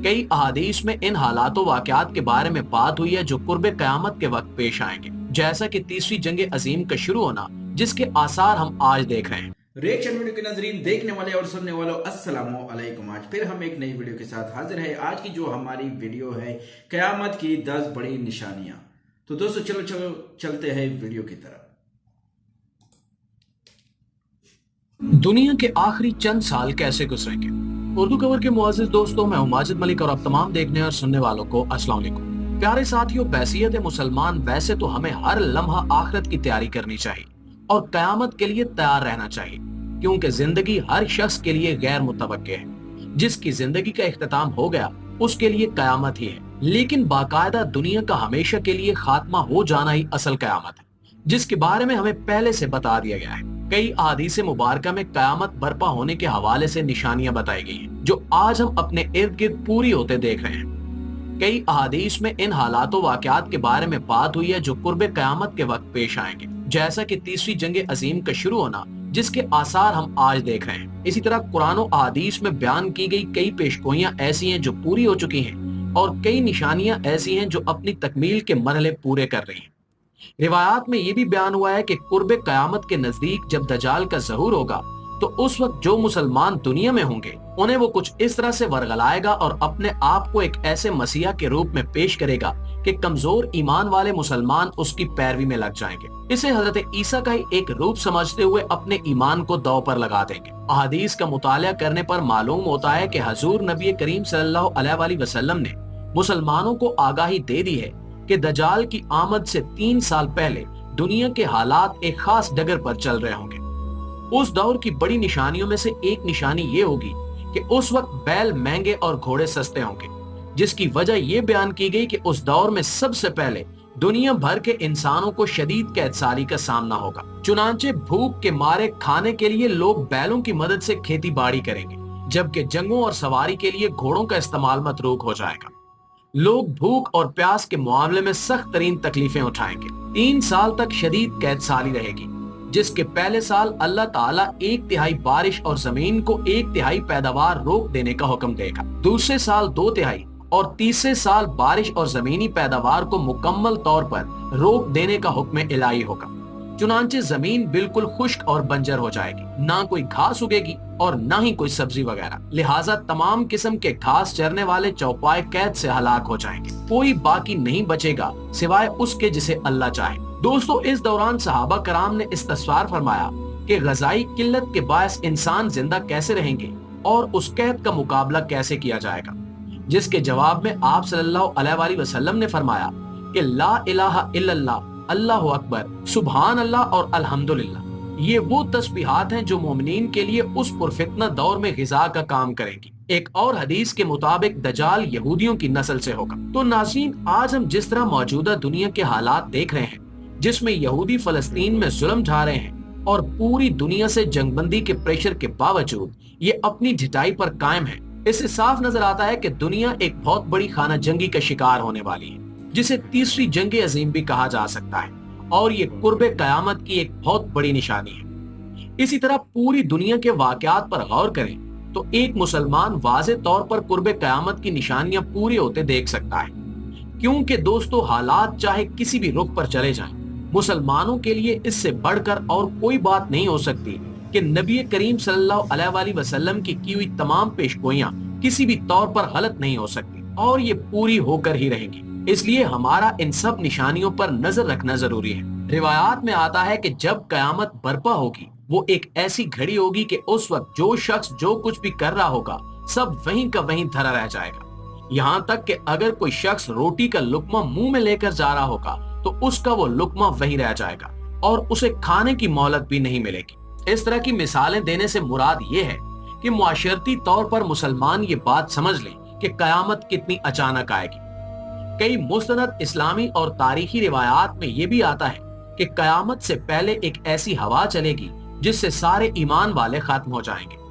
कई अहादीस में इन हालात वाक़यात के बारे में बात हुई है जो कुर्ब क़यामत के वक्त पेश आएंगे, जैसा कि तीसरी जंग अजीम का शुरू होना, जिसके आसार हम आज देख रहे हैं। रिएक्शन वीडियो के नजरीन, देखने वाले और सुनने वालों, अस्सलामु अलैकुम। आज फिर हम एक नई वीडियो के साथ हाजिर है। आज की जो हमारी वीडियो है क़यामत की 10 बड़ी निशानियां। तो दोस्तों चलो चलते हैं वीडियो की तरफ। दुनिया के आखिरी चंद साल कैसे गुजरेंगे। उर्दू कवर के मुअज़्ज़िज़ दोस्तों, मैं हूं माजिद मलिक और आप तमाम देखने और सुनने वालों को अस्सलाम वालेकुम। प्यारे साथियों, बैसियत मुसलमान वैसे तो हमें हर लम्हा आखिरत की तैयारी करनी चाहिए और क़यामत के लिए तैयार रहना चाहिए, क्योंकि जिंदगी हर शख्स के लिए गैर मुतवक्के है। जिसकी जिंदगी का इख्तिताम हो गया उसके लिए क़यामत ही है, लेकिन बाकायदा दुनिया का हमेशा के लिए खात्मा हो जाना ही असल क़यामत है, जिसके बारे में हमें पहले से बता दिया गया है। कई अहादीस मुबारका में क़यामत बर्पा होने के हवाले से निशानियां बताई गई हैं, जो आज हम अपने इर्द गिर्द पूरी होते देख रहे हैं। कई अहादीस में इन हालात वाक़यात के बारे में बात हुई है जो कुर्ब क़यामत के वक्त पेश आएंगे, जैसा कि तीसरी जंग अजीम का शुरू होना, जिसके आसार हम आज देख रहे हैं। इसी तरह कुरान और अहादीस में बयान की गई कई पेशगोइयां ऐसी हैं जो पूरी हो चुकी हैं और कई निशानियां ऐसी हैं जो अपनी तकमील के मरहले पूरे कर रही हैं। रिवायात में यह भी बयान हुआ है कि कुर्ब क़यामत के नजदीक जब दज्जाल का ज़हूर होगा तो उस वक्त जो मुसलमान दुनिया में होंगे उन्हें वो कुछ इस तरह से वरगलाएगा और अपने आप को एक ऐसे मसीहा के रूप में पेश करेगा कि कमजोर ईमान वाले मुसलमान उसकी पैरवी में लग जाएंगे। इसे हजरत ईसा का ही एक रूप समझते हुए अपने ईमान को दांव पर लगा देंगे। अहादीस का मुताला करने पर मालूम होता है कि हजूर नबी करीम सल्लल्लाहु अलैहि वसल्लम ने मुसलमानों को आगाही दे दी है कि दज्जाल की आमद से 3 साल पहले दुनिया के हालात एक खास डगर पर चल रहे होंगे। उस दौर की बड़ी निशानियों में से एक निशानी ये होगी कि उस वक्त बैल महंगे और घोड़े सस्ते होंगे, जिसकी वजह ये बयान की गई कि उस दौर में सबसे पहले दुनिया भर के इंसानों को शदीद कैदसारी का सामना होगा। चुनांचे भूख के मारे खाने के लिए लोग बैलों की मदद से खेती बाड़ी करेंगे, जबकि जंगों और सवारी के लिए घोड़ों का इस्तेमाल मतरूक हो जाएगा। लोग भूख और प्यास के मामले में सख्त तरीन तकलीफें उठाएंगे। 3 साल तक शदीद कैदसारी रहेगी, जिसके पहले साल अल्लाह ताला 1/3 बारिश और जमीन को 1/3 पैदावार रोक देने का हुक्म देगा। दूसरे साल 2/3 और तीसरे साल बारिश और जमीनी पैदावार को मुकम्मल तौर पर रोक देने का हुक्म इलाही होगा। चुनांचे जमीन बिल्कुल खुश्क और बंजर हो जाएगी, ना कोई घास उगेगी और ना ही कोई सब्जी वगैरह। लिहाजा तमाम किस्म के घास चरने वाले चौपाए कैद से हलाक हो जाएंगे। कोई बाकी नहीं बचेगा सिवाय उसके जिसे अल्लाह चाहे। दोस्तों, इस दौरान सहाबा कराम ने इस्तग़फ़ार फरमाया कि ग़ज़ाई किल्लत के बायस इंसान जिंदा कैसे रहेंगे और उस कैद का मुकाबला कैसे किया जाएगा, जिसके जवाब में आप सल्लल्लाहु अलैहि वसल्लम ने फरमाया कि ला इलाहा इल्लल्लाह, अल्लाहु अकबर, सुभान अल्लाह और अल्हम्दुलिल्लाह, ये वो तस्बीहात हैं जो मोमिनीन के लिए उस पुरफितना दौर में ग़िज़ा का काम करेंगी। एक और हदीस के मुताबिक दज्जाल यहूदियों की नस्ल से होगा। तो नाज़रीन, आज हम जिस तरह मौजूदा दुनिया के हालात देख रहे हैं, जिसमें यहूदी फ़लस्तीन में जुल्म ढा रहे हैं और पूरी दुनिया से जंगबंदी के प्रेशर के बावजूद ये अपनी ढिठाई पर कायम है, इससे साफ नजर आता है कि दुनिया एक बहुत बड़ी खाना जंगी का शिकार होने वाली है, जिसे तीसरी जंग अजीम भी कहा जा सकता है, और ये कुर्ब क़यामत की एक बहुत बड़ी निशानी है। इसी तरह पूरी दुनिया के वाक़यात पर गौर करें तो एक मुसलमान वाज़े तौर पर कुर्ब क़यामत की निशानियां पूरी होते देख सकता है, क्योंकि दोस्तों हालात चाहे किसी भी रुख पर चले जाएं, मुसलमानों के लिए इससे बढ़कर और कोई बात नहीं हो सकती कि नबी करीम सल्लल्लाहु अलैहि वसल्लम की हुई तमाम पेशगोइयां किसी भी तौर पर गलत नहीं हो सकती और ये पूरी होकर ही रहेंगी। इसलिए हमारा इन सब निशानियों पर नजर रखना जरूरी है। रिवायात में आता है कि जब क़यामत बर्पा होगी वो एक ऐसी घड़ी होगी कि उस वक्त जो शख्स जो कुछ भी कर रहा होगा सब वहीं का वहीं धरा रह जाएगा। यहाँ तक कि अगर कोई शख्स रोटी का लुकमा मुंह में लेकर जा रहा होगा तो उसका वो लुकमा वहीं रह जाएगा और उसे खाने की मोहलत भी नहीं मिलेगी। इस तरह की मिसालें देने से मुराद ये है कि मुआशरती तौर पर मुसलमान ये बात समझ लें कि क़यामत कितनी अचानक आएगी। कई मुस्तनद इस्लामी और तारीखी रिवायात में ये भी आता है कि क़यामत से पहले एक ऐसी हवा चलेगी जिससे सारे ईमान वाले खत्म हो जाएंगे।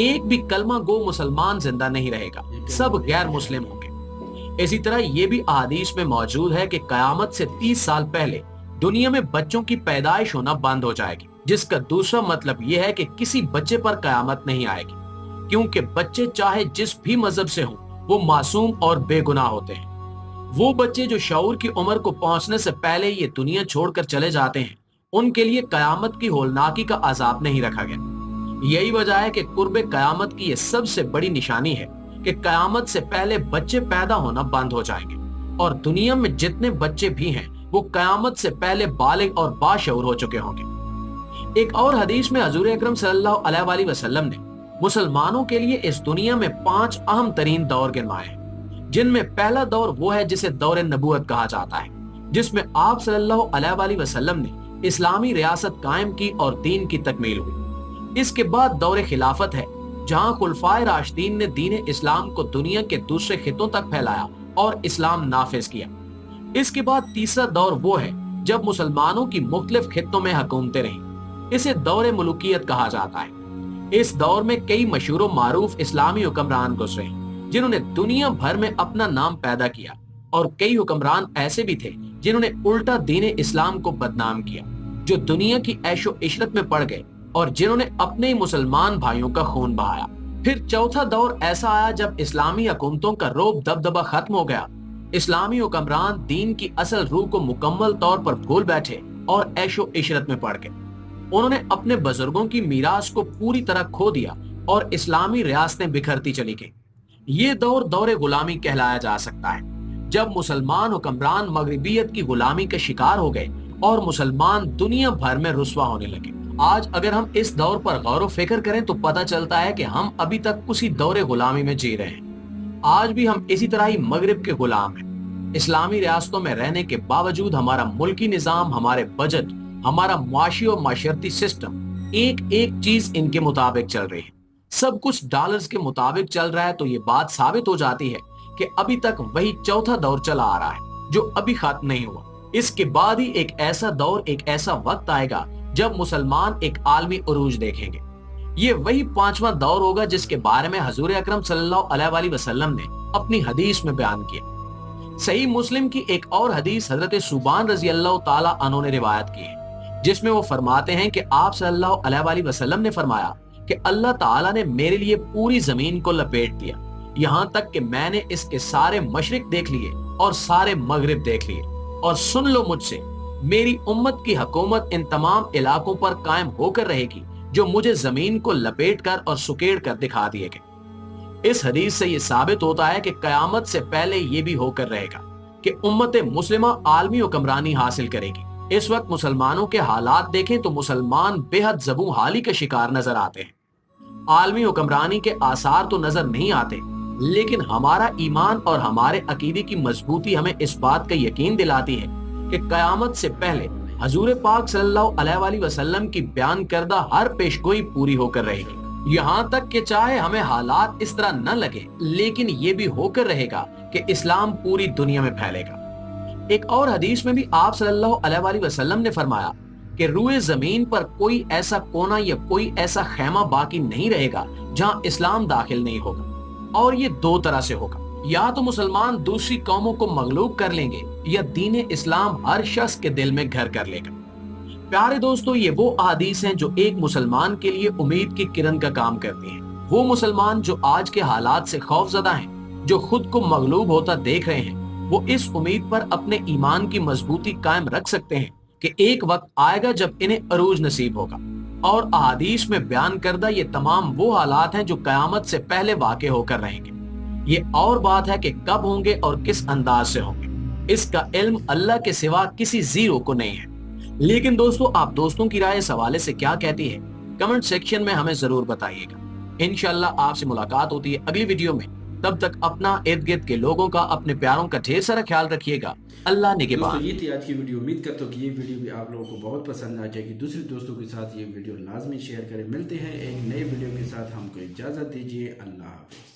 एक भी कलमा गो मुसलमान जिंदा नहीं रहेगा, सब गैर मुस्लिम होंगे। इसी तरह ये भी अहादीस में मौजूद है कि क़यामत से 30 साल पहले दुनिया में बच्चों की पैदाइश होना बंद हो जाएगी, जिसका दूसरा मतलब यह है कि किसी बच्चे पर क़यामत नहीं आएगी, क्योंकि बच्चे चाहे जिस भी मजहब से हों वो मासूम और बेगुनाह होते हैं। वो बच्चे जो शऊर की उम्र को पहुंचने से पहले ये दुनिया छोड़कर चले जाते हैं, उनके लिए कयामत की होलनाकी का अजाब नहीं रखा गया। यही वजह है कि कुर्बे कयामत की ये सबसे बड़ी निशानी है कि कयामत से पहले बच्चे पैदा होना बंद हो जाएंगे और दुनिया में जितने बच्चे भी हैं वो कयामत से पहले बालिग और बाशऊर हो चुके होंगे। एक और हदीस में हजूर अकरम सल्लल्लाहु अलैहि वसल्लम ने मुसलमानों के लिए इस दुनिया में 5 अहम तरीन दौर गिनवाए हैं, जिनमें पहला दौर वो है जिसे दौर नबूवत कहा जाता है, जिसमें आप सल्लल्लाहु अलैहि वसल्लम ने इस्लामी रियासत कायम की और दीन की तकमील हुई। इसके बाद दौर खिलाफत है, जहां खुलफाए राशिदीन ने दीन इस्लाम को दुनिया के दूसरे खितों तक फैलाया और इस्लाम नाफिज किया। इसके बाद तीसरा दौर वो है जब मुसलमानों की मुख्तलिफ खितों में हुकूमतें रहीं। इसे दौर मुल्कियत कहा जाता है। इस दौर में कई मशहूर और मारूफ इस्लामी हुक्मरान गुजरे, जिन्होंने दुनिया भर में अपना नाम पैदा किया, और कई हुक्मरान ऐसे भी थे जिन्होंने उल्टा दीन इस्लाम को बदनाम किया, जो दुनिया की ऐशो इशरत में पड़ गए और जिन्होंने अपने ही मुसलमान भाइयों का खून बहाया। फिर चौथा दौर ऐसा आया जब इस्लामी हुकूमतों का रोब दबदबा खत्म हो गया। इस्लामी हुक्मरान दीन की असल रूह को मुकम्मल तौर पर भूल बैठे और ऐशो इशरत में पड़ गए। उन्होंने अपने बुजुर्गों की मीरास को पूरी तरह खो दिया और इस्लामी रियासतें बिखरती चली गईं। ये दौर दौरे गुलामी कहलाया जा सकता है, जब मुसलमान हुक्मरान मगरिबियत की गुलामी के शिकार हो गए और मुसलमान दुनिया भर में रुस्वा होने लगे। आज अगर हम इस दौर पर गौर व फिक्र करें तो पता चलता है कि हम अभी तक उसी दौरे गुलामी में जी रहे हैं। आज भी हम इसी तरह ही मगरिब के गुलाम हैं। इस्लामी रियासतों में रहने के बावजूद हमारा मुल्की निजाम, हमारे बजट, हमारा मुआशी और माशरती सिस्टम, एक एक चीज इनके मुताबिक चल रही है। सब कुछ डॉलर्स के मुताबिक चल रहा है, तो ये बात साबित हो जाती है कि अभी तक वही चौथा दौर चला आ रहा है जो अभी खत्म नहीं हुआ। इसके बाद ही एक ऐसा दौर, एक ऐसा वक्त आएगा जब मुसलमान एक आलमी उरूज देखेंगे। ये वही 5वां दौर होगा जिसके बारे में हजूर अकरम सल्लल्लाहु अलैहि वसल्लम ने अपनी हदीस में बयान किया। सही मुस्लिम की एक और हदीस हजरत सुबान रजी अल्लाह ताला अन्हु ने रिवायत की है, जिसमें वो फरमाते हैं कि आप सल्लल्लाहु अलैहि वसल्लम ने फरमाया कि अल्लाह ताला ने मेरे लिए पूरी जमीन को लपेट दिया, यहाँ तक कि मैंने इसके सारे मशरिक देख लिए और सारे मगरिब देख लिए, और सुन लो मुझसे, मेरी उम्मत की हुकूमत इन तमाम इलाकों पर कायम होकर रहेगी जो मुझे जमीन को लपेट कर और सुकेड़ कर दिखा दिए गए। इस हदीस से ये साबित होता है कि कयामत से पहले ये भी होकर रहेगा कि उम्मत मुस्लिमा आलमी हुक्मरानी हासिल करेगी। इस वक्त मुसलमानों के हालात देखें तो मुसलमान बेहद ज़बू हाली का शिकार नजर आते हैं। आलमी हुक्मरानी के आसार तो नजर नहीं आते, लेकिन हमारा ईमान और हमारे अकीदे की मजबूती हमें इस बात का यकीन दिलाती है कि कयामत से पहले हजूर पाक सल्लल्लाहु अलैहि वसल्लम की बयान करदा हर पेशगोई पूरी होकर रहेगी। यहाँ तक कि चाहे हमें हालात इस तरह न लगे, लेकिन ये भी होकर रहेगा कि इस्लाम पूरी दुनिया में फैलेगा। एक और हदीस में भी आप सल्लल्लाहु अलैहि वसल्लम ने फरमाया कि रूए जमीन पर कोई ऐसा कोना या कोई ऐसा खैमा बाकी नहीं रहेगा जहां इस्लाम दाखिल नहीं होगा, और ये दो तरह से होगा, या तो मुसलमान दूसरी कौमों को मगलूब कर लेंगे या दीन इस्लाम हर शख्स के दिल में घर कर लेगा। प्यारे दोस्तों, ये वो अहादीस हैं जो एक मुसलमान के लिए उम्मीद की किरण का काम करती हैं। वो मुसलमान जो आज के हालात से खौफजदा हैं, जो खुद को मगलूब होता देख रहे हैं, वो इस उम्मीद पर अपने ईमान की मजबूती कायम रख सकते हैं कि एक वक्त आएगा जब इन्हें अरूज नसीब होगा। और अहादीस में बयान करदा ये तमाम वो हालात हैं जो कयामत से पहले वाक़े होकर रहेंगे। ये और बात है कि कब होंगे और किस अंदाज से होंगे, इसका इल्म अल्लाह के सिवा किसी जीरो को नहीं है। लेकिन दोस्तों, आप दोस्तों की राय इस हवाले से क्या कहती है, कमेंट सेक्शन में हमें जरूर बताइएगा। इंशाल्लाह आपसे मुलाकात होती है अगली वीडियो में। तब तक अपना इर्द गिर्द के लोगों का, अपने प्यारों का ढेर सारा ख्याल रखिएगा। अल्लाह निगहबान। ये थी आज की वीडियो। उम्मीद करता हूँ कि ये वीडियो भी आप लोगों को बहुत पसंद आ जाएगी। दूसरे दोस्तों के साथ ये वीडियो लाजमी शेयर करें। मिलते हैं एक नए वीडियो के साथ, हमको इजाज़त दीजिए। अल्लाह हाफिज़।